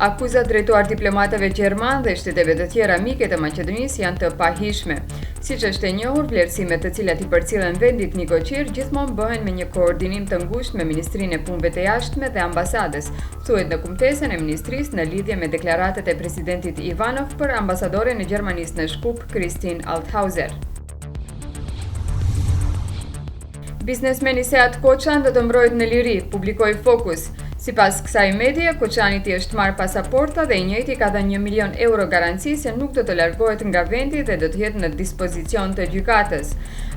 Acuzat drejtuar diplomatëve gjerman dhe shteteve të tjera mike të Maqedonisë janë të pahishme. Siç është e njohur, vlerësimet të cilat I përcjellen vendit Nikoqir gjithmonë bëhen me një koordinim të ngushtë me Ministrinë e Punëve të Jashtme dhe Ambasadës, thuhet në kumtesën e ministrisë në lidhje me deklaratat e presidentit Ivanov për ambasadoren e Gjermanisë në Shkup, Kristin Althauser. Biznesmeni Seat Koçan do të mbrojtë në liri, publikoi Focus. Sipas kësaj medie, Koçanit I është marrë pasaporta dhe I njëjti ka dhënë 1 milion euro garanci se nuk do të largohet nga vendi dhe do të jetë në dispozicion të gjykatës.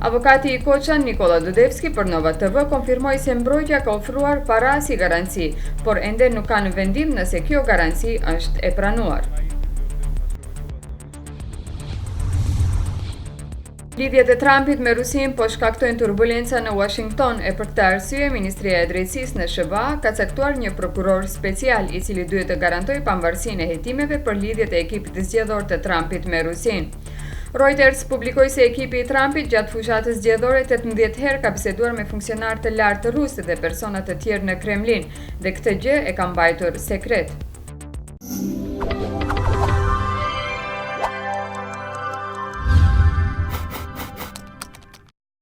Avokati I Koçan, Nikola Dudevski, për Nova TV konfirmoi se mbrojtja ka ofruar para si garanci, por ende nuk ka në vendim nëse kjo garanci është e pranuar. Lidhjet e Trumpit me Rusinë po shkaktojnë turbulenca në Washington e për këtë arsye Ministria e Drejtësisë në SBA ka caktuar një prokuror special I cili duhet të garantojë pavarësinë e hetimeve për lidhjet e ekipit zgjedhor të Trumpit me Rusinë. Reuters publikoi se ekipi I Trumpit gjatë fushatës zgjedhore 18 herë ka biseduar me funksionarë të lartë rusë dhe persona të tjerë në Kremlin dhe këtë gjë e ka mbajtur sekret.